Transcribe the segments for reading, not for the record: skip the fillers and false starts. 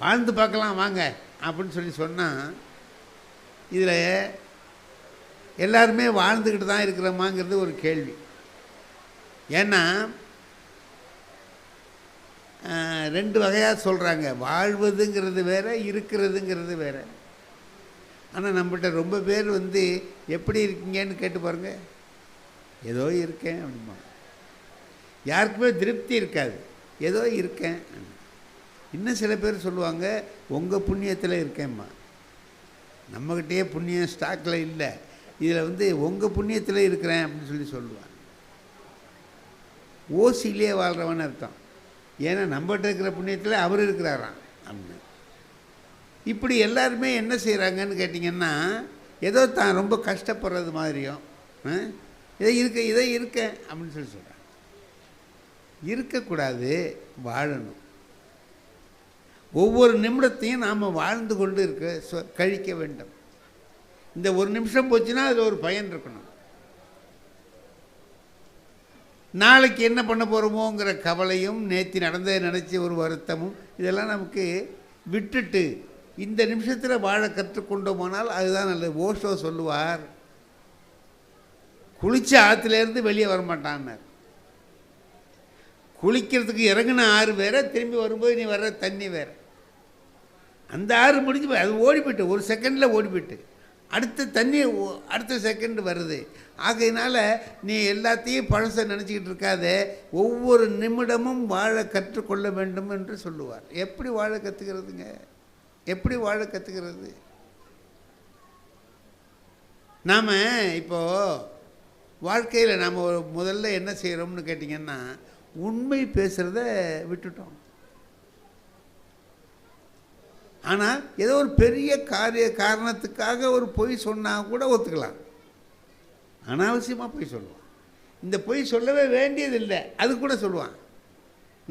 வாழ்ந்து பார்க்கலாம் வாங்க அப்படின்னு சொல்லி சொன்னால் இதில் எல்லாருமே வாழ்ந்துக்கிட்டு தான் இருக்கிறோமாங்கிறது ஒரு கேள்வி. ஏன்னா ரெண்டு வகையாக சொல்கிறாங்க, வாழ்வதுங்கிறது வேறு, இருக்கிறதுங்கிறது வேறு. ஆனால் நம்மகிட்ட ரொம்ப பேர் எப்படி இருக்கீங்கன்னு கேட்டு பாருங்கள், ஏதோ இருக்கேன் அப்படிமா. யாருக்குமே திருப்தி இருக்காது, ஏதோ இருக்கேன். இன்னும் சில பேர் சொல்லுவாங்க, உங்கள் புண்ணியத்தில் இருக்கேம்மா. நம்மக்கிட்டே புண்ணியம் ஸ்டாக்கில் இல்லை, இதில் உங்கள் புண்ணியத்தில் இருக்கிறேன் அப்படின்னு சொல்லி சொல்லுவாங்க. ஓசிலே வாழ்கிறவன்னு அர்த்தம். ஏன்னா நம்மகிட்ட இருக்கிற புண்ணியத்தில் அவர் இருக்கிறாராம் அப்படின்னு. இப்படி எல்லாருமே என்ன செய்கிறாங்கன்னு கேட்டிங்கன்னா, ஏதோ தான் ரொம்ப கஷ்டப்படுறது மாதிரியும் இதை இருக்கேன் அப்படின்னு சொல்லி சொல்கிறாங்க. இருக்கக்கூடாது, வாழணும். ஒவ்வொரு நிமிடத்தையும் நாம் வாழ்ந்து கொண்டு கழிக்க வேண்டும். இந்த ஒரு நிமிஷம் போச்சுன்னா அதில் ஒரு பயன் இருக்கணும். நாளைக்கு என்ன பண்ண போகிறோமோங்கிற கவலையும், நேற்று நடந்ததை நினச்சி ஒரு வருத்தமும், இதெல்லாம் நமக்கு விட்டுட்டு இந்த நிமிஷத்தில் வாழ கற்றுக்கொண்டோமானால் அதுதான் நல்லது. ஓஷோ சொல்லுவார், குளிச்ச ஆற்றுலேருந்து வெளியே வரமாட்டான்னார். குளிக்கிறதுக்கு இறங்கின ஆறு வேற, திரும்பி வரும்போது நீ வர்ற தண்ணி வேறு. அந்த ஆறு முடிஞ்சு போய் அது ஓடிப்போய்ட்டு, ஒரு செகண்டில் ஓடிப்போய்ட்டு அடுத்த தண்ணி அடுத்த செகண்ட் வருது. ஆகையினால நீ எல்லாத்தையும் பழசை நினச்சிக்கிட்டு இருக்காதே, ஒவ்வொரு நிமிடமும் வாழ கற்றுக்கொள்ள வேண்டும் என்று சொல்லுவார். எப்படி வாழ கற்றுக்கிறதுங்க? எப்படி வாழ கற்றுக்கிறது? நாம் இப்போது வாழ்க்கையில் நாம் முதல்ல என்ன செய்கிறோம்னு கேட்டிங்கன்னா, உண்மை பேசுகிறத விட்டுட்டோம். ஆனால் ஏதோ ஒரு பெரிய காரணத்துக்காக ஒரு பொய் சொன்னால் கூட ஒத்துக்கலாம். அனாவசியமாக பொய் சொல்லுவான். இந்த பொய் சொல்லவே வேண்டியதில்லை, அது கூட சொல்லுவான்.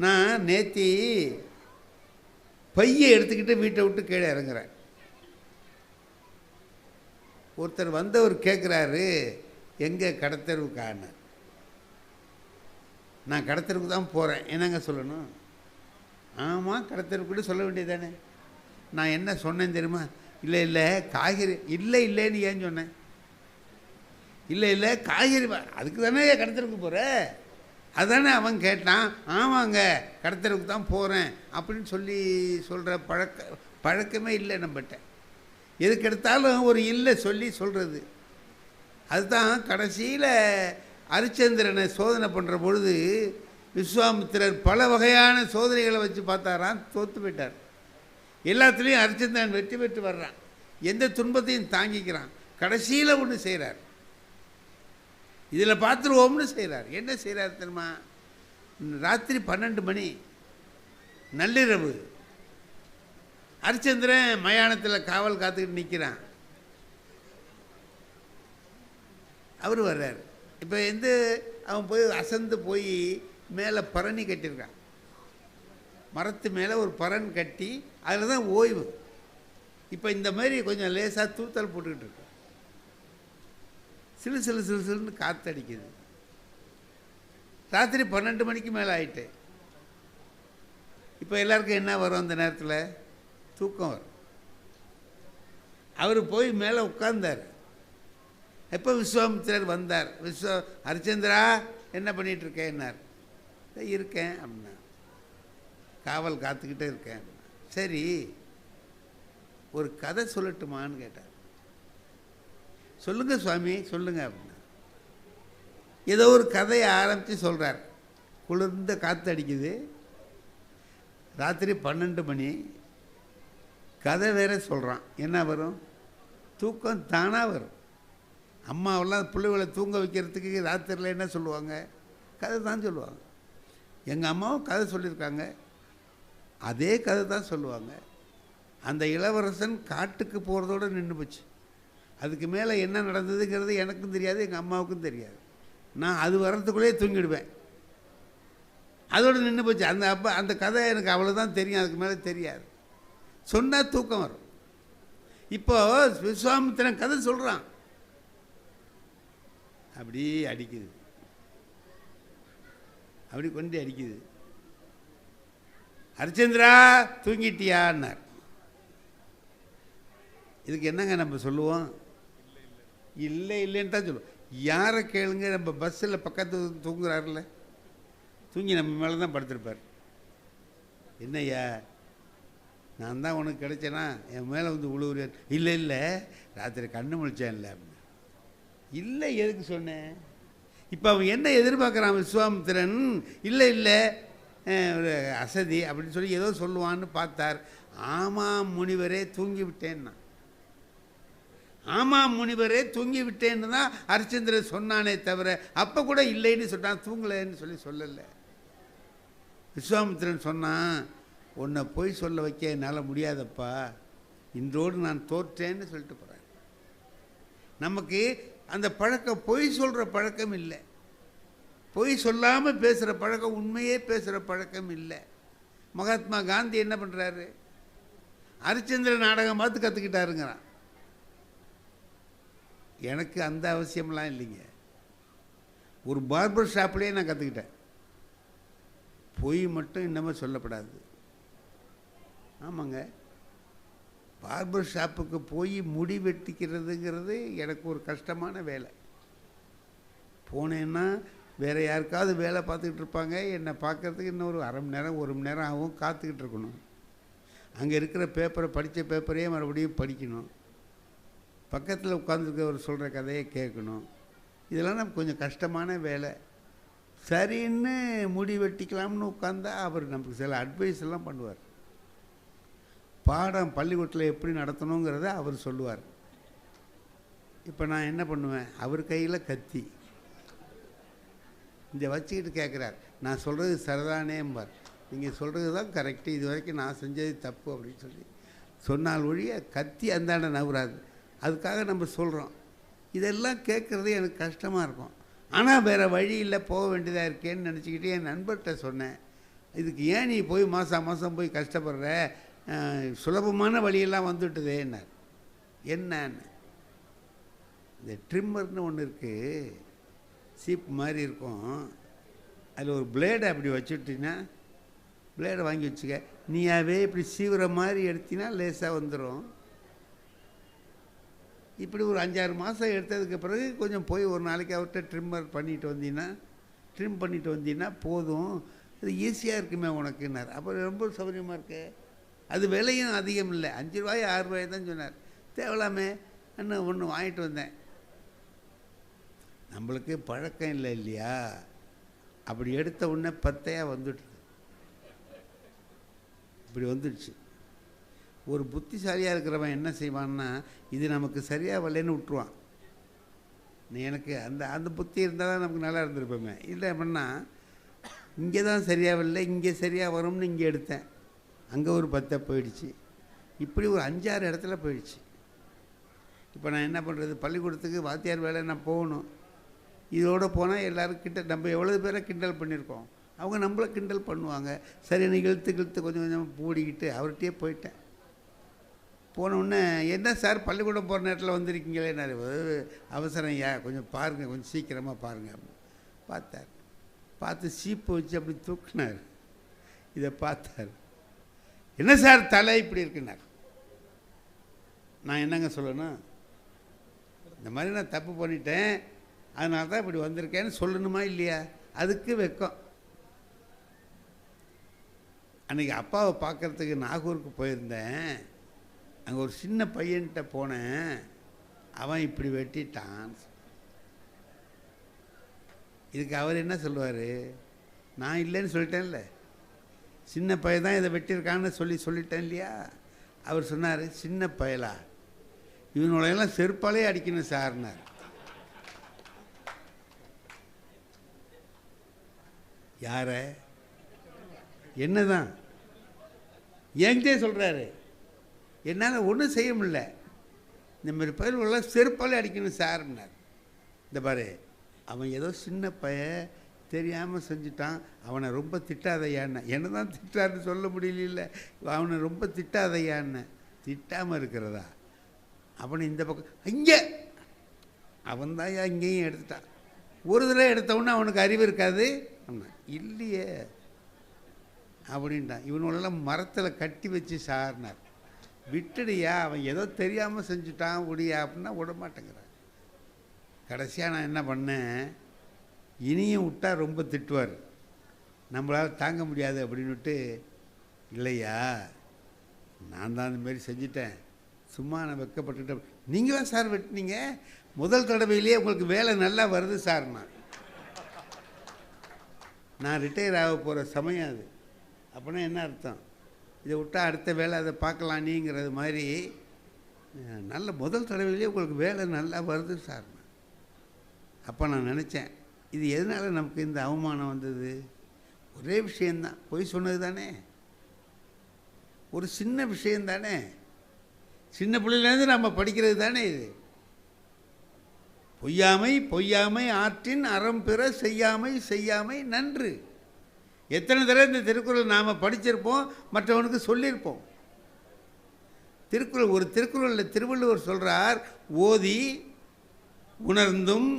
நான் நேற்று பையை எடுத்துக்கிட்டு வீட்டை விட்டு கீழே இறங்குறேன். ஒருத்தர் வந்தவர் கேட்குறாரு, எங்கே கடத்தெருவுக்கான? நான் கடத்தெருவுக்கு தான் போகிறேன். என்னங்க சொல்லணும்? ஆமாம், கடத்தெருவுக்கு சொல்ல வேண்டியது தானே. நான் என்ன சொன்னேன் தெரியுமா? இல்லை காய்கறி இல்லைன்னு ஏன் சொன்னேன்? இல்லை காய்கறி அதுக்கு தானே கடத்தெருவுக்கு போகிற? அதுதானே அவன் கேட்டான். ஆமாங்க, கடத்தெருவுக்கு தான் போகிறேன் அப்படின்னு சொல்கிற பழக்கமே இல்லை நம்மகிட்ட. எதுக்கு எடுத்தாலும் ஒரு இல்லை சொல்கிறது. அதுதான் கடைசியில் அரிச்சந்திரனை சோதனை பண்ணுற பொழுது விஸ்வாமித்திரர் பல வகையான சோதனைகளை வச்சு பார்த்தாராம், தோற்று போயிட்டார். எல்லாத்துலேயும் அரிச்சந்திரன் வெற்றி பெற்று வர்றான், எந்த துன்பத்தையும் தாங்கிக்கிறான். கடைசியில் ஒன்று செய்கிறார், இதில் பார்த்துருவோம்னு செய்கிறார். என்ன செய்கிறார் தெரியுமா? ராத்திரி 12 மணி நள்ளிரவு, அரிச்சந்திரன் மயானத்தில் காவல் காத்துக்கிட்டு நிற்கிறான். அவர் வர்றார். இப்போ அவன் போய் அசந்து போய் மேலே பரணி கட்டியிருக்கான். மரத்து மேலே ஒரு பரண் கட்டி அதில் தான் ஓய்வு. இப்போ இந்த மாதிரி கொஞ்சம் லேசாக தூத்தல் போட்டுக்கிட்டு இருக்கு. சிலுன்னு காற்றடிக்குது. ராத்திரி 12 மணிக்கு மேலே ஆயிட்டு. இப்போ எல்லாருக்கும் என்ன வரும்? அந்த நேரத்தில் தூக்கம் வரும். அவர் போய் மேலே உட்கார்ந்தார். எப்போ விஸ்வாமித்திரர் வந்தார். ஹரிச்சந்திரா என்ன பண்ணிகிட்ருக்கேன்னார். இருக்கேன் அப்படின்னா. காவல் காத்துக்கிட்டே இருக்கேன். சரி, ஒரு கதை சொல்லட்டுமான்னு கேட்டார். சொல்லுங்க சுவாமி, சொல்லுங்க அப்படின்னா. ஏதோ ஒரு கதையை ஆரம்பித்து சொல்கிறார். குளிர்ந்த காற்று அடிக்குது, ராத்திரி 12 மணி, கதை வேற சொல்கிறான். என்ன வரும்? தூக்கம் தானாக வரும். அம்மாவெல்லாம் பிள்ளைகளை தூங்க வைக்கிறதுக்கு ராத்திரியில் என்ன சொல்லுவாங்க? கதை தான் சொல்லுவாங்க. எங்கள் அம்மாவும் கதை சொல்லியிருக்காங்க, அதே கதை தான் சொல்லுவாங்க. அந்த இளவரசன் காட்டுக்கு போகிறதோடு நின்று போச்சு. அதுக்கு மேலே என்ன நடந்ததுங்கிறது எனக்கும் தெரியாது, எங்கள் அம்மாவுக்கும் தெரியாது. நான் அது வர்றதுக்குள்ளேயே தூங்கிடுவேன். அதோடு நின்று போச்சு. அந்த கதை எனக்கு அவ்வளோதான் தெரியும், அதுக்கு மேலே தெரியாது. சொன்னால் தூக்கம் வரும். இப்போ விஸ்வாமித்திரன் கதை சொல்கிறான், அப்படி அடிக்குது, அப்படி கொண்டு அடிக்குது. ஹரிச்சந்திரா தூங்கிட்டியான்னார். இதுக்கு என்னங்க நம்ம சொல்லுவோம்? இல்லை இல்லைன்னு தான் சொல்லுவோம். யாரை கேளுங்க, நம்ம பஸ்ஸில் பக்கத்து தூங்குறாருல, தூங்கி நம்ம மேலே தான் படுத்திருப்பார். என்னய்யா நான் தான் உனக்கு கிடைச்சேனா, என் மேலே வந்து உழுவுறேன். இல்லை இல்லை ராத்திரி கண்ணு முழிச்சேன்ல. இல்லை எதுக்கு சொன்னேன்? இப்போ அவன் என்ன எதிர்பார்க்குறான் விஸ்வாமித்திரன்? இல்லை இல்லை ஒரு அசதி அப்படின்னு சொல்லி ஏதோ சொல்லுவான்னு பார்த்தார். ஆமாம் முனிவரே தூங்கி விட்டேன்னா, ஆமாம் முனிவரே தூங்கி விட்டேன்னு தான் ஹரிச்சந்திரன் சொன்னானே தவிர அப்போ கூட இல்லைன்னு சொன்னான், தூங்கலைன்னு சொல்லலை. விஸ்வாமித்திரன் சொன்னான், உன்னை பொய் சொல்ல வைக்க என்னால் முடியாதப்பா, இன்றோடு நான் தோற்றேன்னு சொல்லிட்டு போகிறேன். நமக்கு அந்த பழக்கம், பொய் சொல்கிற பழக்கம் இல்லை, பொய் சொல்லாமல் பேசுகிற பழக்கம், உண்மையே பேசுகிற பழக்கம் இல்லை. மகாத்மா காந்தி என்ன பண்ணுறாரு? ஹரிச்சந்திர நாடகம் பார்த்து கற்றுக்கிட்டாருங்கிறான். எனக்கு அந்த அவசியம்லாம் இல்லைங்க. ஒரு பார்பர் ஷாப்லேயே நான் கற்றுக்கிட்டேன், பொய் மட்டும் இன்னமும் சொல்லப்படாது. ஆமாங்க, பார்பர் ஷாப்புக்கு போய் முடி வெட்டிக்கிறதுங்கிறது எனக்கு ஒரு கஷ்டமான வேலை. போனேன்னா வேறு யாருக்காவது வேலை பார்த்துக்கிட்டு இருப்பாங்க, என்னை பார்க்குறதுக்கு இன்னும் ஒரு அரை மணி நேரம் 1 மணி நேரம் ஆகும், காத்துக்கிட்டு இருக்கணும். அங்கே இருக்கிற பேப்பரை, படித்த பேப்பரையே மறுபடியும் படிக்கணும், பக்கத்தில் உட்காந்துருக்கவர் சொல்கிற கதையை கேட்கணும். இதெல்லாம் நமக்கு கொஞ்சம் கஷ்டமான வேலை. சரின்னு முடி வெட்டிக்கலாம்னு உட்காந்தா அவர் நமக்கு சில அட்வைஸ் எல்லாம் பண்ணுவார். பாடம் பள்ளிக்கூடத்தில் எப்படி நடத்தணுங்கிறத அவர் சொல்லுவார். இப்போ நான் என்ன பண்ணுவேன்? அவர் கையில் கத்தி இந்த வச்சுக்கிட்டு கேட்குறார், நான் சொல்கிறது சரிதானேம்பார். நீங்கள் சொல்கிறது தான் கரெக்டு, இது வரைக்கும் நான் செஞ்சது தப்பு அப்படின்னு சொல்லி சொன்னால் ஒழிய கத்தி அந்தாண்ட நவராது. அதுக்காக நம்ம சொல்கிறோம். இதெல்லாம் கேட்குறது எனக்கு கஷ்டமாக இருக்கும். ஆனால் வேறு வழி இல்லை, போக வேண்டியதாக இருக்கேன்னு நினச்சிக்கிட்டு என் நண்பர்கிட்ட சொன்னேன், இதுக்கு ஏன் நீ போய் மாதம் மாதம் போய் கஷ்டப்படுற, சுலபமான வழியெல்லாம் வந்துவிட்டுதேன்னார். என்னன்னு, இந்த ட்ரிம்மர்னு ஒன்று இருக்குது, சீப் மாதிரி இருக்கும், அதில் ஒரு பிளேடை அப்படி வச்சுட்டின்னா, பிளேடை வாங்கி வச்சுக்க, நீயாவே இப்படி சீவுற மாதிரி எடுத்தினா லேசாக வந்துடும். இப்படி ஒரு 5-6 மாதம் எடுத்ததுக்கு பிறகு கொஞ்சம் போய் ஒரு நாளைக்கு அவர்கிட்ட ட்ரிம் பண்ணிட்டு வந்தீங்கன்னா போதும், அது ஈஸியாக இருக்குமே உனக்குன்னார். அப்புறம் ரொம்ப சௌகரியமாக இருக்கு, அது விலையும் அதிகம் இல்லை, 5 ரூபாய் 6 ரூபாய் தான் சொன்னார். தேவலாமே இன்னும் ஒன்று வாங்கிட்டு வந்தேன். நம்மளுக்கு பழக்கம் இல்லை இல்லையா, அப்படி எடுத்த உடனே பத்தையாக வந்துட்டு இப்படி வந்துடுச்சு. ஒரு புத்திசாலியாக இருக்கிறவன் என்ன செய்வான்னா, இது நமக்கு சரியாக வரலன்னு விட்டுருவான். எனக்கு அந்த புத்தி இருந்தால் தான் நமக்கு நல்லா இருந்திருப்போமே. இல்லை அப்படின்னா இங்கே தான் சரியாக வரல, இங்கே சரியாக வரும்னு இங்கே எடுத்தேன், அங்கே ஒரு 10 போயிடுச்சு, இப்படி ஒரு 5-6 இடத்துல போயிடுச்சு. இப்போ நான் என்ன பண்ணுறது? பள்ளிக்கூடத்துக்கு வாத்தியார் வேலை நான் போகணும். இதோடு போனால் எல்லோரும் நம்ம எவ்வளோ பேரை கிண்டல் பண்ணியிருக்கோம், அவங்க நம்மளை கிண்டல் பண்ணுவாங்க. சரி இழுத்து கொஞ்சம் கொஞ்சம் பூடிக்கிட்டு அவர்கிட்டயே போயிட்டேன். போனவுடனே, என்ன சார் பள்ளிக்கூடம் போகிற நேரத்தில் வந்திருக்கீங்களே, நான் அவசரம் ஐயா, கொஞ்சம் பாருங்கள், கொஞ்சம் சீக்கிரமாக பாருங்கள். பார்த்தார், பார்த்து சீப்பு வச்சு அப்படி தூக்குனார். இதை பார்த்தார், என்ன சார் தலை இப்படி இருக்குன்னார். நான் என்னங்க சொல்லணும்? இந்த மாதிரி நான் தப்பு பண்ணிட்டேன், அதனால தான் இப்படி வந்திருக்கேன்னு சொல்லணுமா இல்லையா? அதுக்கு வெக்கம். அன்றைக்கி அப்பாவை பார்க்குறதுக்கு நாகூருக்கு போயிருந்தேன். அங்கே ஒரு சின்ன பையன்கிட்ட போனேன், அவன் இப்படி வெட்டிட்டான். இதுக்கு அவர் என்ன சொல்லுவார்? நான் இல்லைன்னு சொல்லிட்டேன்ல, சின்ன பையன் தான் இதை வெட்டியிருக்கான்னு சொல்லிட்டேன் இல்லையா? அவர் சொன்னார், சின்ன பயலா, இவனோடையெல்லாம் செருப்பாலே அடிக்கணும் சார்னார். யார? என்னதான் என்கிட்டே சொல்கிறாரு. என்னால் ஒன்றும் செய்ய முடியல, இந்த மாதிரி பயிர்களெல்லாம் செருப்பாலே அடிக்கணும் சார்னார். இந்த பாரு, அவன் ஏதோ சின்ன பையன் தெரியாமல் செஞ்சுட்டான், அவனை ரொம்ப திட்டாதையான்னு. என்ன தான் திட்டான்னு சொல்ல முடியல, அவனை ரொம்ப திட்டாதையான்னு. திட்டாமல் இருக்கிறதா? அவனை இந்த பக்கம் இங்கே அவன் தான் இங்கேயும் எடுத்துட்டான். ஒரு தடவை எடுத்தவுடனே அவனுக்கு அறிவு இருக்காது இல்லையே. அப்படின்ட்டான். இவனோடலாம் மரத்தில் கட்டி வச்சு சார்னார். விட்டுடுயா, அவன் ஏதோ தெரியாமல் செஞ்சுட்டான் விடியா அப்படின்னா விட மாட்டேங்கிறான். கடைசியாக நான் என்ன பண்ணேன், இனியும் விட்டா ரொம்ப திட்டுவார், நம்மளால் தாங்க முடியாது அப்படின்னுட்டு, இல்லையா நான் தான் அந்தமாரி செஞ்சுட்டேன், சும்மா நான் வெக்கப்பட்டுட்டேன். நீங்களாம் சார் வெட்டினீங்க, முதல் தடவையிலேயே உங்களுக்கு வேலை நல்லா வருது சார்னா. நான் ரிட்டையர் ஆக போகிற சமயம் அது. அப்படின்னா என்ன அர்த்தம், இதை விட்டால் அடுத்த வேலை அதை பார்க்கலாம் நீங்கிறது மாதிரி, நல்ல முதல் தடவையிலேயே உங்களுக்கு வேலை நல்லா வருது சார். அப்போ நான் நினச்சேன், இது எதனால் நமக்கு இந்த அவமானம் வந்தது? ஒரே விஷயந்தான், பொய் சொன்னது தானே, ஒரு சின்ன விஷயந்தானே, சின்ன பிள்ளையிலேருந்து நம்ம படிக்கிறது தானே இது. பொய்யாமை பொய்யாமை ஆற்றின் அறம் பிற செய்யாமை செய்யாமை நன்று. எத்தனை தடவை இந்த திருக்குறள் நாம் படிச்சிருப்போம், மற்றவனுக்கு சொல்லியிருப்போம். திருக்குறள், ஒரு திருக்குறளில் திருவள்ளுவர் சொல்கிறார், ஓதி உணர்ந்தும்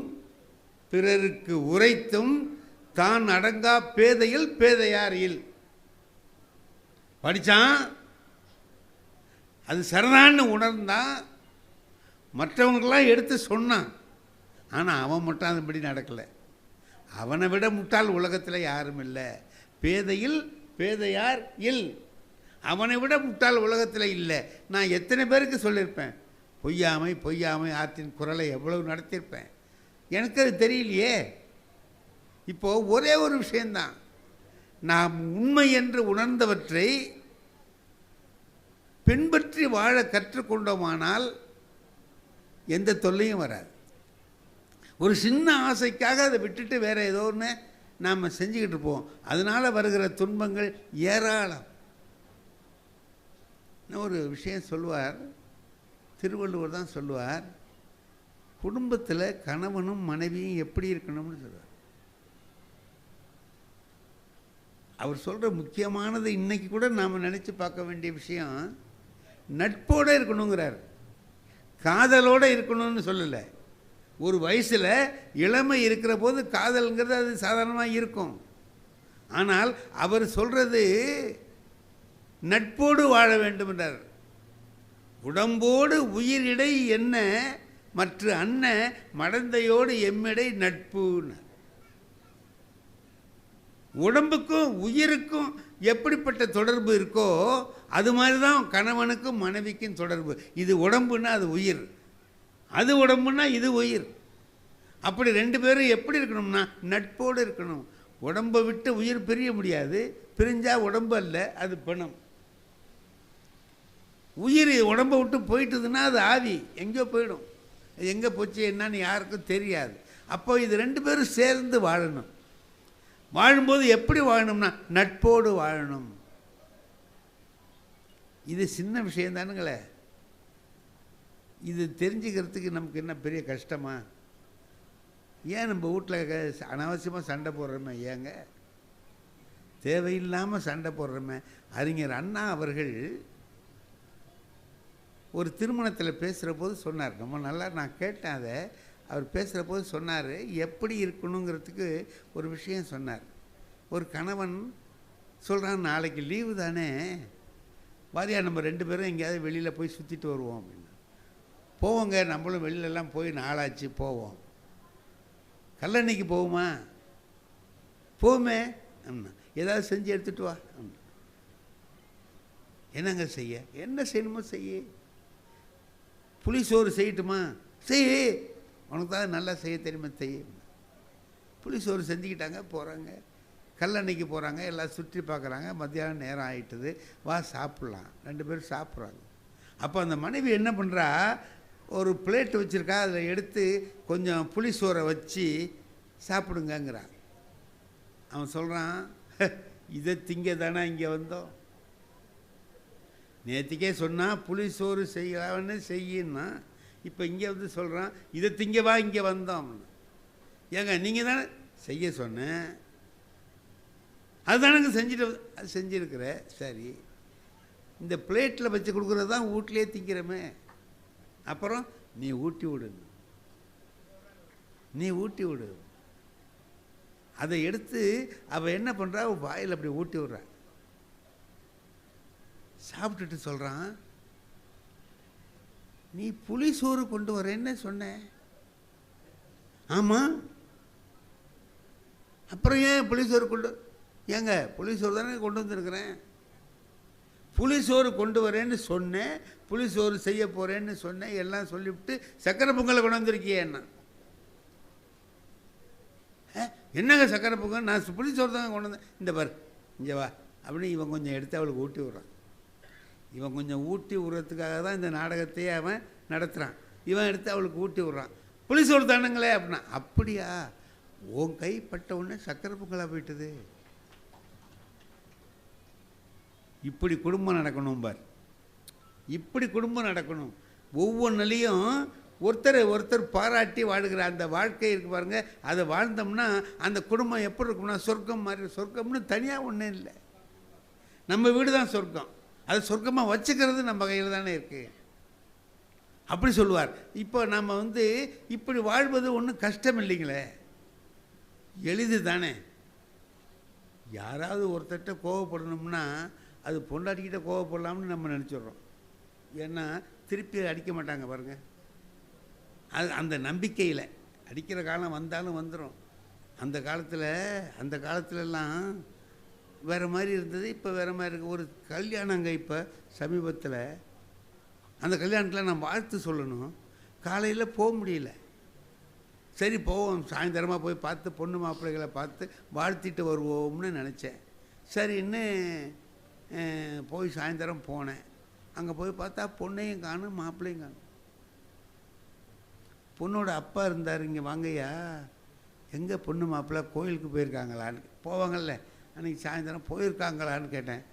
பிறருக்கு உரைத்தும் தான் அடங்கா பேதையில் பேதையார் இல். படித்தான், அது சரிதான்னு உணர்ந்தான், மற்றவங்களாம் எடுத்து சொன்னான். ஆனால் அவன் மட்டும் அதுபடி நடக்கலை. அவனை விட முட்டாள் உலகத்தில் யாரும் இல்லை. பேதையில் பேதையார் இல். அவனை விட முட்டாள் உலகத்தில் இல்லை. நான் எத்தனை பேருக்கு சொல்லியிருப்பேன், பொய்யாமை பொய்யாமை ஆற்றின் குரலை எவ்வளவு நடத்தியிருப்பேன், எனக்கு அது தெரியலையே. இப்போது ஒரே ஒரு விஷயந்தான், நாம் உண்மை என்று உணர்ந்தவற்றை பின்பற்றி வாழ கற்றுக்கொண்டோமானால் எந்த தொல்லையும் வராது. ஒரு சின்ன ஆசைக்காக அதை விட்டுட்டு வேறு ஏதோ ஒன்று நாம் செஞ்சுக்கிட்டு இருப்போம், அதனால் வருகிற துன்பங்கள் ஏராளம். ஒரு விஷயம் சொல்லுவார், திருவள்ளுவர் தான் சொல்லுவார், குடும்பத்தில் கணவனும் மனைவியும் எப்படி இருக்கணும்னு சொல்லுவார். அவர் சொல்கிற முக்கியமானது இன்றைக்கி கூட நாம் நினச்சி பார்க்க வேண்டிய விஷயம், நட்போடு இருக்கணுங்கிறார், காதலோடு இருக்கணும்னு சொல்லலை. ஒரு வயசில் இளமை இருக்கிற போது காதல்ங்கிறது அது சாதாரணமாக இருக்கும். ஆனால் அவர் சொல்கிறது நட்போடு வாழ வேண்டும் என்றார். உடம்போடு உயிரிடை என்ன மற்ற அன்ன மடந்தையோடு எம்மிடை நட்புன்னு. உடம்புக்கும் உயிருக்கும் எப்படிப்பட்ட தொடர்பு இருக்கோ அது மாதிரி தான் கணவனுக்கும் மனைவிக்கும் தொடர்பு. இது உடம்புன்னா அது உயிர், அது உடம்புன்னா இது உயிர். அப்படி ரெண்டு பேரும் எப்படி இருக்கணும்னா நட்போடு இருக்கணும். உடம்பை விட்டு உயிர் பிரிய முடியாது, பிரிஞ்சால் உடம்பு அல்ல, அது பிணம். உயிர் உடம்பை விட்டு போயிட்டுதுன்னா அது ஆவி, எங்கேயோ போயிடும். அது எங்கே போச்சு என்னன்னு யாருக்கும் தெரியாது. அப்போ இது ரெண்டு பேரும் சேர்ந்து வாழணும். வாழும்போது எப்படி வாழணும்னா நட்போடு வாழணும். இது சின்ன விஷயந்தானுங்களே, இது தெரிஞ்சுக்கிறதுக்கு நமக்கு என்ன பெரிய கஷ்டமா? ஏன் நம்ம வீட்டில் அனாவசியமாக சண்டை போடுறோமே? ஏங்க தேவையில்லாமல் சண்டை போடுறோமே? அறிஞர் அண்ணா அவர்கள் ஒரு திருமணத்தில் பேசுகிற போது சொன்னார், ரொம்ப நல்லா நான் கேட்டேன் அதை. அவர் பேசுகிற போது சொன்னார், எப்படி இருக்கணுங்கிறதுக்கு ஒரு விஷயம் சொன்னார். ஒரு கணவன் சொல்கிறான், நாளைக்கு லீவு தானே, வாரியா நம்ம ரெண்டு பேரும் எங்கேயாவது வெளியில் போய் சுற்றிட்டு வருவோம் அப்படின்னு. போவோங்க, நம்மளும் வெளியிலலாம் போய் நாளாச்சு, போவோம். கல்லணைக்கு போகுமா? போகுமே. ஏதாவது செஞ்சு எடுத்துகிட்டு வா. என்னங்க செய்ய, என்ன செய்யணுமோ செய்ய. புளிசோறு செய்யட்டுமா? செய்ய, உனக்கு தான் நல்லா செய்ய தெரியுமா, செய்ய. புளிசோறு செஞ்சுக்கிட்டாங்க, போகிறாங்க, கல்லணைக்கு போகிறாங்க, எல்லாம் சுற்றி பார்க்குறாங்க. மத்தியானம் நேரம் ஆகிட்டுது, வா சாப்பிட்லாம். ரெண்டு பேரும் சாப்பிட்றாங்க. அப்போ அந்த மனைவி என்ன பண்ணுறா, ஒரு பிளேட் வச்சுருக்கா, அதில் எடுத்து கொஞ்சம் புளிசோரை வச்சு சாப்பிடுங்கிறான். அவன் சொல்கிறான், இதை திங்க தானே இங்கே வந்தோம், நேற்றுக்கே சொன்னால் புளிசோறு செய்யலான்னு செய்யின்னா, இப்போ இங்கே வந்து சொல்கிறான் இதை திங்கவா இங்கே வந்தோம். ஏங்க நீங்கள் தானே செய்ய சொன்னேன், அதுதானங்க செஞ்சுட்டு அது செஞ்சுருக்கிற. சரி, இந்த பிளேட்டில் வச்சு கொடுக்குறது தான் வீட்லேயே திங்கிறமே, அப்புறம் நீ ஊட்டி விடு, நீ ஊட்டி விடு. அதை எடுத்து அவள் என்ன பண்ணுறா, வாயில் அப்படி ஊட்டி விட்றா. சாப்பிட்டுட்டு சொல்கிறான், நீ புளி சோறு கொண்டு வரேன்னு சொன்ன. ஆமாம், அப்புறம் ஏன் புளி சோறு கொண்டு? ஏங்க புளி சோறு தானே கொண்டு வந்துருக்கிறேன். புளி சோறு கொண்டு வரேன்னு சொன்னேன், புளி சோறு செய்ய போகிறேன்னு சொன்னேன், எல்லாம் சொல்லிவிட்டு சக்கரை பொங்கலை கொண்டு வந்திருக்கியே என்ன? என்னங்க சக்கரை பொங்கல்? நான் புளி சோறு தாங்க கொண்டு வந்தேன். இந்த பாரு இங்கே வா அப்படின்னு இவன் கொஞ்சம் எடுத்து அவளுக்கு ஊட்டி விட்றான். இவன் கொஞ்சம் ஊட்டி விட்றதுக்காக தான் இந்த நாடகத்தையே அவன் நடத்துகிறான். இவன் எடுத்து அவளுக்கு ஊட்டி விட்றான். புளி சோறு தானுங்களே அப்படின்னா, அப்படியா, உன் கை பட்ட உடனே சக்கரை பொங்கலாக போயிட்டுது. இப்படி குடும்பம் நடக்கணும் பார், இப்படி குடும்பம் நடக்கணும். ஒவ்வொன்றிலையும் ஒருத்தர் பாராட்டி வாழுகிற அந்த வாழ்க்கை இருக்குது பாருங்கள், அதை வாழ்ந்தோம்னா அந்த குடும்பம் எப்படி இருக்கும்னா சொர்க்கம் மாதிரி. சொர்க்கம்னு தனியாக ஒன்றும் இல்லை, நம்ம வீடு தான் சொர்க்கம். அது சொர்க்கமாக வச்சுக்கிறது நம்ம கையில் தானே இருக்குது. அப்படி சொல்லுவார். இப்போ நம்ம இப்படி வாழ்வது ஒன்றும் கஷ்டம் இல்லைங்களே, எளிது தானே. யாராவது ஒருத்தர்கிட்ட கோவப்படணும்னா அது பொண்டாட்டிக்கிட்ட கோவப்படலாம்னு நம்ம நினச்சிட்றோம். ஏன்னா திருப்பி அடிக்க மாட்டாங்க பாருங்கள். அது அந்த நம்பிக்கையில் அடிக்கிற காலம் வந்தாலும் வந்துடும். அந்த காலத்துலலாம் வேறு மாதிரி இருந்தது, இப்போ வேறு மாதிரி இருக்குது. ஒரு கல்யாணங்க இப்போ சமீபத்தில், அந்த கல்யாணத்தில் நான் வாழ்த்து சொல்லணும், காலையில் போக முடியல. சரி போவோம், சாயந்தரமாக போய் பார்த்து பொண்ணு மாப்பிள்ளைகளை பார்த்து வாழ்த்திட்டு வருவோம்னு நினச்சேன். சரின்னு போய் சாயந்தரம் போனேன். அங்கே போய் பார்த்தா பொண்ணையும் காணும் மாப்பிள்ளையும் காணும். பொண்ணோட அப்பா இருந்தார், இங்கே வாங்கய்யா, எங்கே பொண்ணு மாப்பிள்ளை கோயிலுக்கு போயிருக்காங்களான்னு. போவாங்கல்ல, அன்றைக்கி சாயந்தரம் போயிருக்காங்களான்னு கேட்டேன்.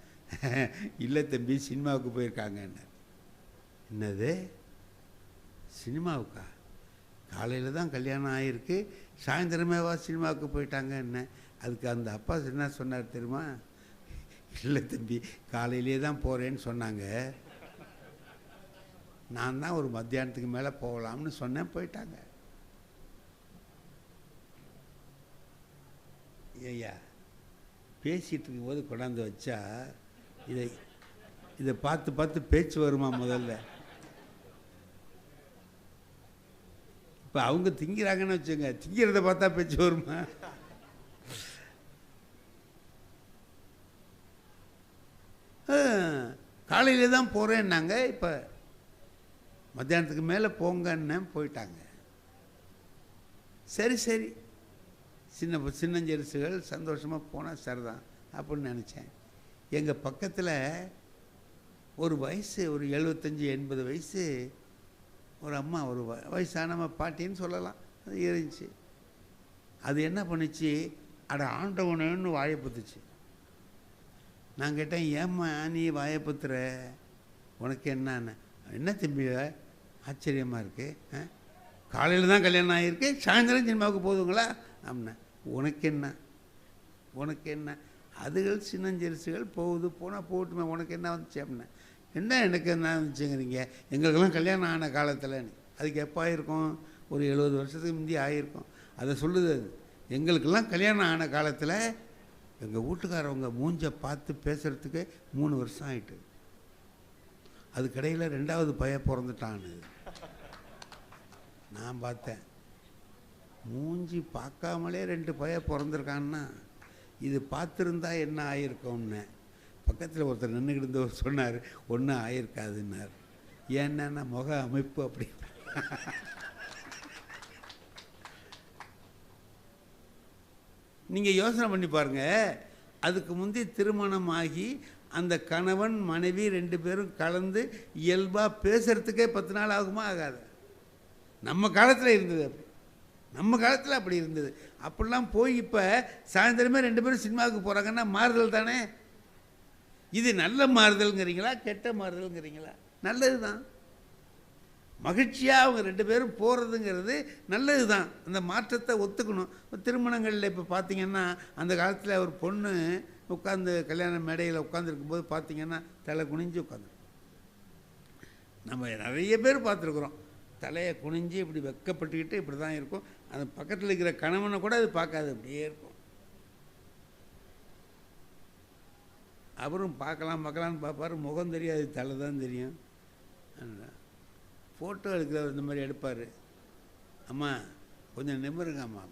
இல்லை தம்பி, சினிமாவுக்கு போயிருக்காங்கன்னு. என்னது சினிமாவுக்கா? காலையில் தான் கல்யாணம் ஆகிருக்கு, சாயந்தரமேவா சினிமாவுக்கு போயிட்டாங்க என்ன? அதுக்கு அந்த அப்பா என்ன சொன்னார் தெரியுமா? இல்லை தம்பி, காலையிலே தான் போகிறேன்னு சொன்னாங்க, நான் தான் ஒரு மத்தியானத்துக்கு மேலே போகலாம்னு சொன்னேன், போயிட்டாங்க. ஐயா பேசிகிட்டு இருக்கும்போது கொண்டாந்து வச்சா இதை பார்த்து பேச்சு வருமா முதல்ல? இப்போ அவங்க திங்கிறாங்கன்னு வச்சுங்க, திங்கிறத பார்த்தா பேச்சு வருமா? காலையில் தான் போகிறேன்னாங்க, இப்போ மத்தியானத்துக்கு மேலே போங்கன்னு போயிட்டாங்க. சரி சின்னஞ்செருசுகள் சந்தோஷமாக போனால் சரிதான் அப்படின்னு நினச்சேன். எங்கள் பக்கத்தில் ஒரு வயசு, ஒரு 75-80 வயசு ஒரு அம்மா, ஒரு வயசான பாட்டின்னு சொல்லலாம், அது இருந்துச்சு. அது என்ன பண்ணிச்சு, அட ஆண்டவனு வாயை புத்துச்சு. நான் கேட்டேன், ஏம்மா நீ வாயை புத்துற, உனக்கு என்னன்னு? என்ன தம்பி ஆச்சரியமாக இருக்குது, காலையில் தான் கல்யாணம் ஆகிருக்கு, சாயந்தரம் சினிமாவுக்கு போதுங்களா அப்படின்னா. உனக்கு என்ன அதுகள் சின்னஞ்சிறுசுகள் போகுது, போனால் போட்டுமே, உனக்கு என்ன வந்துச்சு அப்படின்னா. என்ன எனக்கு என்ன வந்துச்சுங்கிறீங்க, எங்களுக்கெல்லாம் கல்யாணம் ஆன காலத்தில். அதுக்கு எப்போ ஆகிருக்கும், ஒரு 70 வருஷத்துக்கு முந்தி ஆகிருக்கும். அதை சொல்லுது அது. எங்களுக்கெல்லாம் கல்யாணம் ஆன காலத்தில் எங்கள் வீட்டுக்காரவங்க மூஞ்சை பார்த்து பேசுகிறதுக்கு 3 வருஷம் ஆகிட்டு. அதுக்கடையில் 2வது பையன் பிறந்துட்டான்னு நான் பார்த்தேன். மூஞ்சி பார்க்காமலே 2 பையன் பிறந்திருக்கான்னா இது பார்த்துருந்தா என்ன ஆகிருக்கோம்னு பக்கத்தில் ஒருத்தர் நின்றுக்கிட்டு இருந்தவர் சொன்னார், ஒன்றும் ஆகிருக்காதுன்னார். ஏன்னா முக அமைப்பு அப்படி. நீங்கள் யோசனை பண்ணி பாருங்கள், அதுக்கு முந்தி திருமணமாகி அந்த கணவன் மனைவி 2 பேரும் கலந்து இயல்பாக பேசுகிறதுக்கே 10 நாள் ஆகுமா ஆகாது? நம்ம காலத்தில் இருந்தது அப்படி, நம்ம காலத்தில் அப்படி இருந்தது. அப்படிலாம் போய் இப்போ சாயந்தரமே 2 பேரும் சினிமாவுக்கு போகிறாங்கன்னா மாறுதல் தானே. இது நல்ல மாறுதல்ங்கிறீங்களா கெட்ட மாறுதல்ங்கிறீங்களா? நல்லது தான், மகிழ்ச்சியாக அவங்க 2 பேரும் போகிறதுங்கிறது நல்லது தான். அந்த மாற்றத்தை ஒத்துக்கணும். திருமணங்களில் இப்போ பார்த்திங்கன்னா அந்த காலத்தில் ஒரு பொண்ணு உட்காந்து கல்யாண மேடையில் உட்காந்துருக்கும்போது பார்த்திங்கன்னா தலை குனிஞ்சு உட்காந்து, நம்ம நிறைய பேர் பார்த்துருக்குறோம், தலையை குனிஞ்சு இப்படி வெக்கப்பட்டுக்கிட்டு இப்படி தான் இருக்கும். அந்த பக்கத்தில் இருக்கிற கணவனை கூட அது பார்க்காது, அப்படியே இருக்கும். அவரும் பார்க்கலான்னு பார்ப்பார், முகம் தெரியாது, தலை தான் தெரியும். ஃபோட்டோ எடுக்கிறவர் இந்த மாதிரி எடுப்பார். அம்மா கொஞ்சம் நிமிருங்க அம்மா,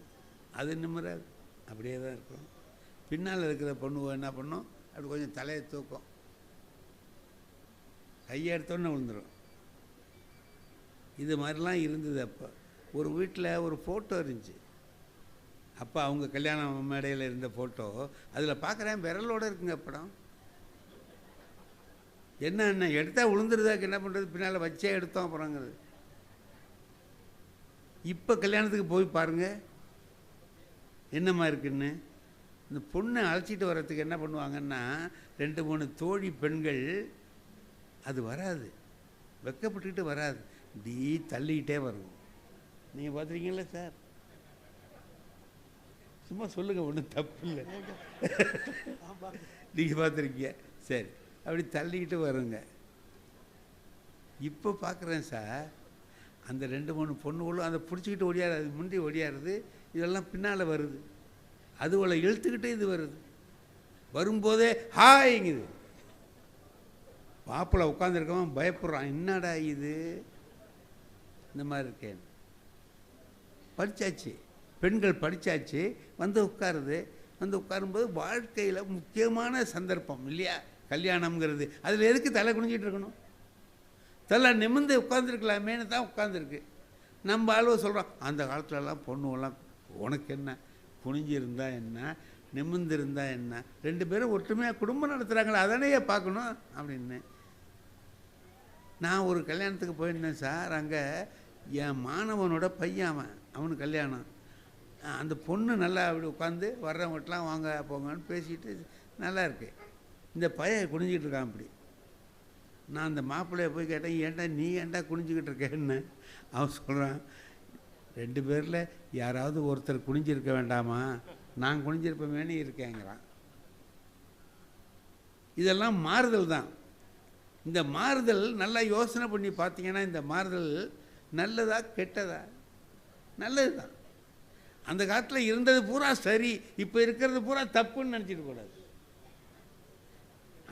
அது நிமிராது, அப்படியே தான் இருக்கும். பின்னால் இருக்கிற பொண்ணு என்ன பண்ணும், அப்படி கொஞ்சம் தலையை தூக்கும், கையை எடுத்தோன்னே விழுந்துடும். இது மாதிரிலாம் இருந்தது. அப்போ ஒரு வீட்டில் ஒரு ஃபோட்டோ இருந்துச்சு. அப்போ அவங்க கல்யாண மேடையில் இருந்த ஃபோட்டோ, அதில் பார்க்குறேன் விரலோடு இருக்குங்க படம். என்ன எடுத்தால் விழுந்துருதாக்கு என்ன பண்ணுறது, பின்னால் வச்சே எடுத்தோம் அப்புறங்கிறது. இப்போ கல்யாணத்துக்கு போய் பாருங்கள் என்னம்மா இருக்குன்னு. இந்த பொண்ணை அழைச்சிட்டு வர்றதுக்கு என்ன பண்ணுவாங்கன்னா, 2-3 தோழி பெண்கள், அது வராது, வெக்கப்பட்டுக்கிட்டு வராது, இப்படி தள்ளிக்கிட்டே வரும். நீங்கள் பார்த்துருக்கீங்களா சார்? சும்மா சொல்லுங்கள், ஒன்றும் தப்பு இல்லை. நீங்கள் பார்த்துருக்கீங்க, சரி. அப்படி தள்ளிக்கிட்டு வருங்க. இப்போ பார்க்குறேன் சார், அந்த 2-3 பொண்ணுகளும் அதை பிடிச்சிக்கிட்டு ஓடியாரு, அது முந்தி ஓடியாருது, இதெல்லாம் பின்னால் வருது, அதுவளை இழுத்துக்கிட்டே இது வருது. வரும்போதே ஹாய்ங்குது. மாப்பிள்ளை உட்காந்துருக்கவன் பயப்படுறான், என்னடா இது இந்த மாதிரி இருக்கேன். படித்தாச்சு, பெண்கள் படித்தாச்சு, வந்து உட்காருது. வந்து உட்காரும்போது வாழ்க்கையில் முக்கியமான சந்தர்ப்பம் இல்லையா கல்யாணம்ங்கிறது. அதில் எதுக்கு தலை குனிஞ்சிட்டு இருக்கணும்? தலை நிமிர்ந்து உட்காந்துருக்கலாமேனு தான் உட்காந்துருக்கு. நம்ம ஆளுவ சொல்கிறோம், அந்த காலத்துலலாம் பொண்ணுவெல்லாம் உனக்கு என்ன, குனிஞ்சிருந்தா என்ன, நிமிர்ந்திருந்தா என்ன, 2 பேரும் ஒற்றுமையாக குடும்பம் நடத்துகிறாங்களா, அதனையே பார்க்கணும் அப்படின்னு. நான் ஒரு கல்யாணத்துக்கு போயிருந்தேன் சார். அங்கே என் மாணவனோட பையன், அவனுக்கு கல்யாணம். அந்த பொண்ணு நல்லா அப்படி உட்காந்து வர்றவங்கட்டலாம் வாங்க போங்கன்னு பேசிட்டு நல்லா இருக்கு. இந்த பையன் குனிஞ்சிக்கிட்டு இருக்கான் அப்படி. நான் அந்த மாப்பிள்ளைய போய் கேட்டேன், ஏன்டா நீ ஏன்டா குனிஞ்சிக்கிட்டு இருக்கேன்னு. அவன் சொல்கிறான், 2 பேரில் யாராவது ஒருத்தர் குனிஞ்சிருக்க வேண்டாமா, நான் குனிஞ்சிருப்பேன்னு இருக்கேங்கிறான். இதெல்லாம் மாறுதல் தான். இந்த மாறுதல் நல்லா யோசனை பண்ணி பார்த்தீங்கன்னா, இந்த மாறுதல் நல்லதா கெட்டதா? நல்லது தான். அந்த காலத்தில் இருந்தது பூரா சரி, இப்போ இருக்கிறது பூரா தப்புன்னு நினச்சிட்டு கூடாது.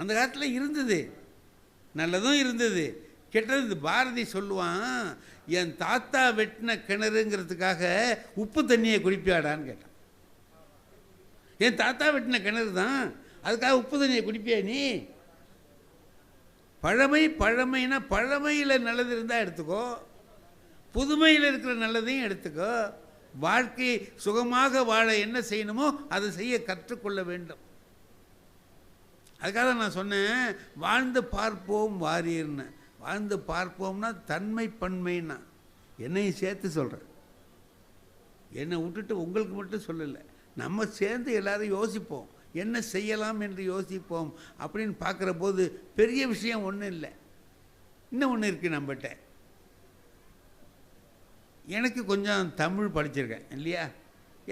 அந்த காலத்தில் இருந்தது நல்லதும் இருந்தது, கெட்டது. பாரதி சொல்லுவான், என் தாத்தா வெட்டின கிணறுங்கிறதுக்காக உப்பு தண்ணியை குடிப்பியாடான்னு கேட்டான். என் தாத்தா வெட்டின கிணறு தான், அதுக்காக உப்பு தண்ணியை குடிப்பியா நீ? பழமைனா பழமையில் நல்லது இருந்தால் எடுத்துக்கோ, புதுமையில் இருக்கிற நல்லதையும் எடுத்துக்கோ. வாழ்க்கை சுகமாக வாழ என்ன செய்யணுமோ அதை செய்ய கற்றுக்கொள்ள வேண்டும். அதுக்காக நான் சொன்னேன், வாழ்ந்து பார்ப்போம் வாரியர்னு. வாழ்ந்து பார்ப்போம்னா தன்மை பன்மைன்னா என்னையும் சேர்த்து சொல்கிறேன். என்னை விட்டுட்டு உங்களுக்கு மட்டும் சொல்லலை, நம்ம சேர்ந்து எல்லாரும் யோசிப்போம், என்ன செய்யலாம் என்று யோசிப்போம். அப்படின்னு பார்க்குற போது பெரிய விஷயம் ஒன்றும் இல்லை. இன்னும் ஒன்று இருக்குது நம்மகிட்ட. எனக்கு கொஞ்சம் தமிழ் படிச்சிருக்கேன் இல்லையா,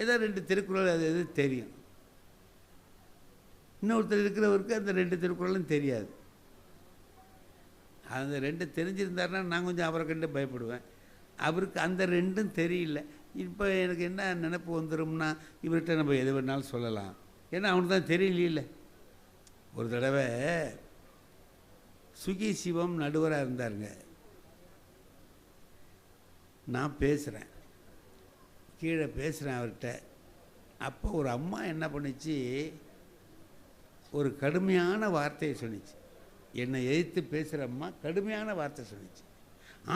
ஏதோ 2 திருக்குறள் அது எது தெரியும். இன்னொருத்தர் இருக்கிறவருக்கு அந்த 2 திருக்குறளும் தெரியாது. அந்த 2 தெரிஞ்சிருந்தாருன்னா நான் கொஞ்சம் அவரை கண்டு பயப்படுவேன். அவருக்கு அந்த 2ம் தெரியல. இப்போ எனக்கு என்ன நினைப்பு வந்துடும்னா, இவர்கிட்ட நம்ம எது வேணாலும் சொல்லலாம், ஏன்னா அவனுக்கு தான் தெரியல. ஒரு தடவை சுகி சிவம் நடுவராக இருந்தாருங்க. நான் பேசுகிறேன், கீழே பேசுகிறேன் அவர்கிட்ட. அப்போ ஒரு அம்மா என்ன பண்ணிச்சு, ஒரு கடுமையான வார்த்தையை சொன்னிச்சு. என்னை எதிர்த்து பேசுகிற அம்மா கடுமையான வார்த்தை சொன்னிச்சு.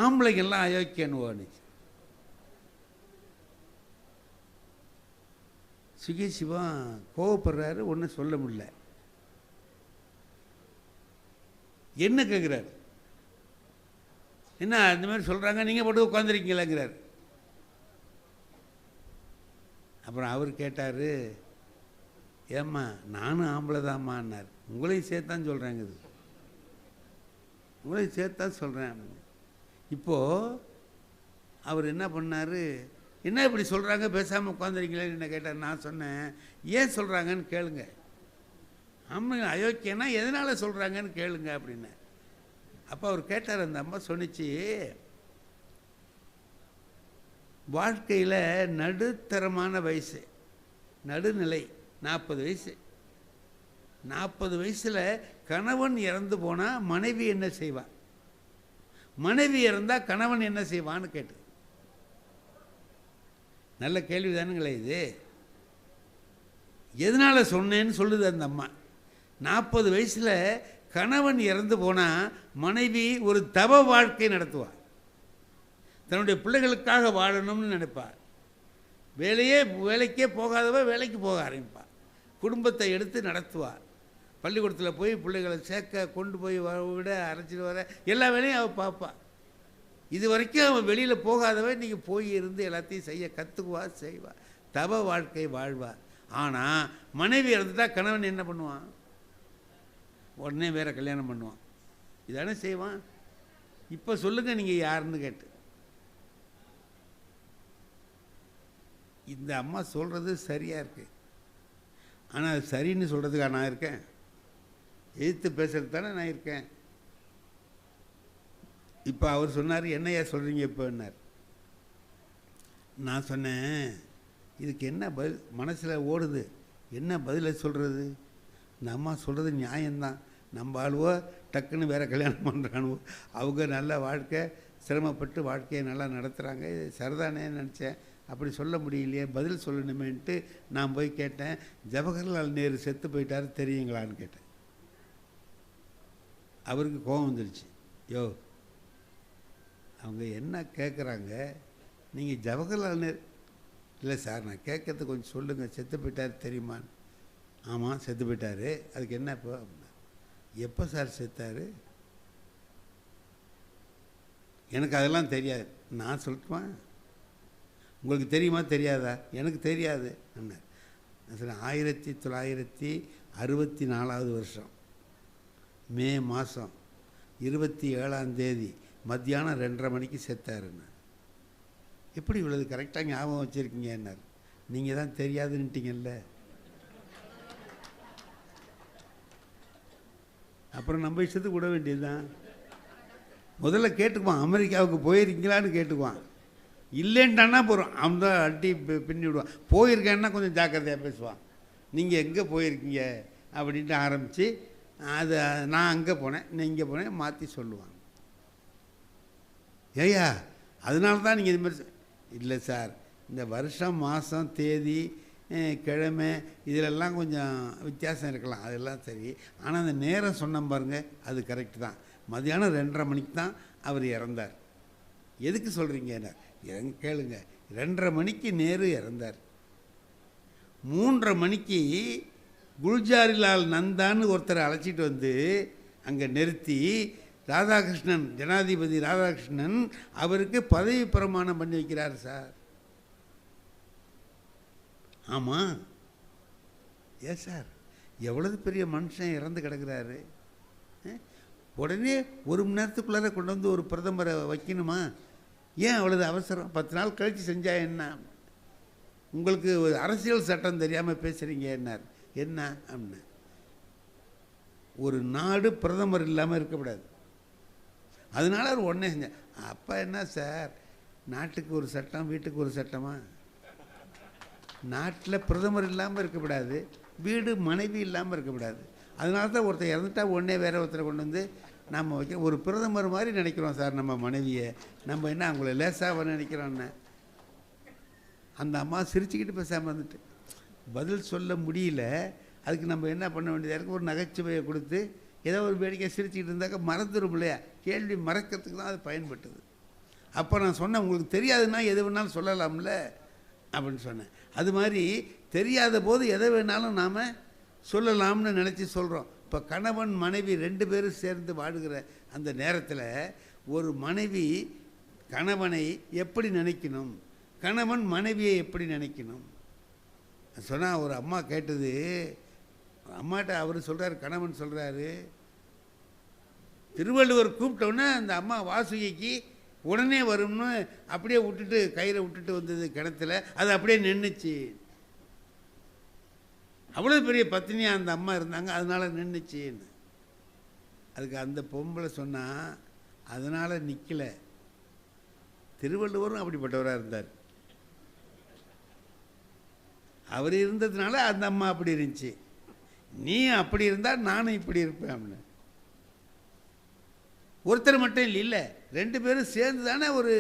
ஆம்பளைங்கெல்லாம் அயோக்கியன்னுவான்னுச்சு. சுகி சிவம் கோவப்படுறாரு, ஒன்றும் சொல்ல முடியல. என்ன கேட்குறாரு, என்ன இந்த மாதிரி சொல்கிறாங்க, நீங்கள் போட்டு உட்காந்துருக்கீங்களாங்கிறார். அப்புறம் அவர் கேட்டார், ஏம்மா நானும் ஆம்பளை தான்மான்னார். உங்களையும் சேர்த்தான் சொல்கிறேங்குது, உங்களையும் சேர்த்தான் சொல்கிறேன். இப்போது அவர் என்ன பண்ணார், என்ன இப்படி சொல்கிறாங்க பேசாமல் உட்காந்துருக்கீங்களேன்னு என்ன கேட்டார். நான் சொன்னேன், ஏன் சொல்கிறாங்கன்னு கேளுங்க, ஆமாம் அயோக்கியனா எதனால் சொல்கிறாங்கன்னு கேளுங்க அப்படின்னு. அப்போ அவர் கேட்டார். அந்த அம்மா சொன்னிச்சு, வாழ்க்கையில் நடுத்தரமான வயசு, நடுநிலை 40 வயசு, 40 வயசில் கணவன் இறந்து போனால் மனைவி என்ன செய்வான், மனைவி இறந்தால் கணவன் என்ன செய்வான்னு கேட்டு. நல்ல கேள்வி தானுங்களே இது. எதனால் சொன்னேன்னு சொல்லுது அந்த அம்மா. 40 வயசில் கணவன் இறந்து போனால் மனைவி ஒரு தவ வாழ்க்கை நடத்துவாள். தன்னுடைய பிள்ளைகளுக்காக வாழணும்னு நினைப்பாள். வேலைக்கே போகாதவ வேலைக்கு போக ஆரம்பிப்பாள். குடும்பத்தை எடுத்து நடத்துவாள். பள்ளிக்கூடத்தில் போய் பிள்ளைகளை சேர்க்க, கொண்டு போய் விட, அரைச்சிட்டு வர, எல்லா வேலையும் அவள் பார்ப்பாள். இது வரைக்கும் அவன் வெளியில் போகாதவ இன்றைக்கி போய் இருந்து எல்லாத்தையும் செய்ய கற்றுக்குவா, செய்வா, தவ வாழ்க்கை வாழ்வா. ஆனால் மனைவி இறந்துட்டா கணவன் என்ன பண்ணுவான்? உடனே வேறு கல்யாணம் பண்ணுவான். இதானே செய்வான். இப்போ சொல்லுங்கள் நீங்கள் யாருன்னு கேட்டு. இந்த அம்மா சொல்கிறது சரியாக இருக்குது. ஆனால் அது சரின்னு சொல்கிறதுக்காக நான் இருக்கேன்? எதிர்த்து பேசுகிறது தானே நான் இருக்கேன். இப்போ அவர் சொன்னார், என்னையா சொல்கிறீங்க இப்போன்னார். நான் சொன்னேன், இதுக்கு என்ன பதில் மனசில் ஓடுது, என்ன பதிலை சொல்கிறது? இந்த அம்மா சொல்கிறது நியாயம்தான். நம்ம ஆளுவோ டக்குன்னு வேறு கல்யாணம் பண்ணுறானுவோ, அவங்க நல்ல வாழ்க்கை, சிரமப்பட்டு வாழ்க்கையை நல்லா நடத்துகிறாங்க, இது சரிதானே நினச்சேன். அப்படி சொல்ல முடியலையே, பதில் சொல்லணுமேன்ட்டு நான் போய் கேட்டேன், ஜவஹர்லால் நேரு செத்து போயிட்டாரு தெரியுங்களான்னு கேட்டேன். அவருக்கு கோபம் வந்துடுச்சு. யோ, அவங்க என்ன கேட்குறாங்க, நீங்கள் ஜவஹர்லால் நேரு இல்லை சார், நான் கேட்கறது கொஞ்சம் சொல்லுங்கள், செத்து போயிட்டார் தெரியுமான்னு. ஆமாம் செத்து போயிட்டார், அதுக்கு என்ன இப்போ? எப்போ சார் செத்தார்? எனக்கு அதெல்லாம் தெரியாது. நான் சொல்லட்டுமா? உங்களுக்கு தெரியுமா தெரியாதா? எனக்கு தெரியாது என்ன. நான் சொன்னேன், 1964 வருஷம் மே மாதம் 27ஆம் தேதி மத்தியானம் 2:30 மணிக்கு செத்தாருன்னு. எப்படி இவ்வளவு கரெக்டாக ஞாபகம் வச்சுருக்கீங்க என்னார். நீங்கள் தான் தெரியாதுன்னுட்டிங்கல்ல. அப்புறம் நம்ம இஷ்டத்துக்கு விட வேண்டியது தான். முதல்ல கேட்டுக்குவான், அமெரிக்காவுக்கு போயிருக்கீங்களான்னு கேட்டுக்குவான். இல்லைன்ட்டானா போகிறோம், அவன் தான் அட்டி பின்னி விடுவான். போயிருக்கேன்னா கொஞ்சம் ஜாக்கிரதையாக பேசுவான். நீங்கள் எங்கே போயிருக்கீங்க அப்படின்ட்டு ஆரம்பித்து, அது நான் அங்கே போனேன், நான் இங்கே போனேன், மாற்றி சொல்லுவாங்க. ஏய்யா அதனால தான் நீங்கள் இது மாதிரி. இல்லை சார், இந்த வருஷம், மாதம், தேதி, கிழமை இதிலெல்லாம் கொஞ்சம் வித்தியாசம் இருக்கலாம், அதெல்லாம் சரி. ஆனால் அந்த நேரம் சொன்னோம் பாருங்கள், அது கரெக்டு தான். மதியானம் 2:30 மணிக்கு தான் அவர் இறந்தார். எதுக்கு சொல்கிறீங்க? கேளுங்க, 2:30 மணிக்கு நேரு இறந்தார். 3:30 மணிக்கு குல்ஜாரிலால் நந்தான்னு ஒருத்தரை அழைச்சிட்டு வந்து அங்கே நிறுத்தி, ராதாகிருஷ்ணன், ஜனாதிபதி ராதாகிருஷ்ணன் அவருக்கு பதவி பிரமாணம் பண்ணி வைக்கிறார் சார். ஆமாம், ஏன் சார், எவ்வளவு பெரிய மனுஷன் இறந்து கிடக்கிறாரு, உடனே 1 மணி நேரத்துக்குள்ளார கொண்டு வந்து ஒரு பிரதமரை வைக்கணுமா? ஏன் அவ்வளவு அவசரம்? 10 நாள் கழித்து செஞ்சால் என்ன? உங்களுக்கு அரசியல் சட்டம் தெரியாமல் பேசுகிறீங்க என்னார். என்ன அப்படின்னு, ஒரு நாடு பிரதமர் இல்லாமல் இருக்கக்கூடாது, அதனால அவர் உடனே செஞ்சேன். அப்போ என்ன சார், நாட்டுக்கு ஒரு சட்டம், வீட்டுக்கு ஒரு சட்டமா? நாட்டில் பிரதமர் இல்லாமல் இருக்கக்கூடாது, வீடு மனைவி இல்லாமல் இருக்கக்கூடாது. அதனால தான் ஒருத்தர் இறந்துட்டா உடனே வேற ஒருத்தரை கொண்டு வந்து நம்ம வைக்க, ஒரு பிரதமர் மாதிரி நினைக்கிறோம் சார் நம்ம மனைவியை. நம்ம என்ன அவங்கள லேசாக நினைக்கிறோன்னு. அந்த அம்மா சிரிச்சுக்கிட்டு பேசாமல் வந்துட்டு பதில் சொல்ல முடியல. அதுக்கு நம்ம என்ன பண்ண வேண்டியதாக இருக்குது, ஒரு நகைச்சுவையை கொடுத்து ஏதோ ஒரு வேடிக்கை சிரிச்சுக்கிட்டு இருந்தாக்கா மறந்துடும் இல்லையா? கேள்வி மறக்கிறதுக்கு தான் அது பயன்பட்டது. அப்போ நான் சொன்னேன், உங்களுக்கு தெரியாதுன்னா எது வேணாலும் சொல்லலாம்ல அப்படின்னு சொன்னேன். அது மாதிரி தெரியாத போது எதை வேணாலும் நாம் சொல்லலாம்னு நினச்சி சொல்கிறோம். இப்போ கணவன் மனைவி 2 பேரும் சேர்ந்து வாடுகிற அந்த நேரத்தில் ஒரு மனைவி கணவனை எப்படி நினைக்கணும், கணவன் மனைவியை எப்படி நினைக்கணும் சொன்னால், ஒரு அம்மா கேட்டது. அம்மாட்ட அவர் சொல்கிறார், கணவன் சொல்கிறாரு, திருவள்ளுவர் கூப்பிட்டோன்னே அந்த அம்மா வாசுகிக்கு உடனே வரும்னு அப்படியே விட்டுட்டு, கயிறை விட்டுட்டு வந்தது கிணத்துல, அது அப்படியே நின்றுச்சு. அவ்வளோ பெரிய பத்தினியாக அந்த அம்மா இருந்தாங்க, அதனால் நின்றுச்சின்னு. அதுக்கு அந்த பொம்பளை சொன்னால், அதனால் நிற்கலை, திருவள்ளுவரும் அப்படிப்பட்டவராக இருந்தார், அவர் இருந்ததுனால அந்த அம்மா அப்படி இருந்துச்சு. நீ அப்படி இருந்தால் நானும் இப்படி இருப்பேன் அப்படின்னு. ஒருத்தர் மட்டும் இல்லை, 2 பேரும் சேர்ந்து தானே ஒரு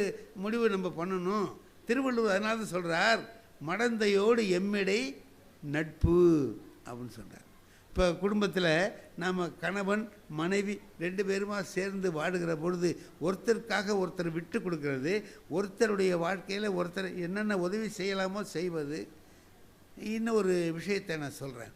முடிவு நம்ம பண்ணணும். திருவள்ளுவர் அதனால தான் சொல்கிறார், மடந்தையோடு எம்மிடை நட்பு அப்படின்னு சொல்கிறார். இப்போ குடும்பத்தில் நாம் கணவன் மனைவி 2 பேருமா சேர்ந்து வாடுகிற பொழுது ஒருத்தருக்காக ஒருத்தர் விட்டு கொடுக்கறது, ஒருத்தருடைய வாழ்க்கையில் ஒருத்தர் என்னென்ன உதவி செய்யலாமோ செய்வது. இன்னும் ஒரு விஷயத்தை நான் சொல்கிறேன்.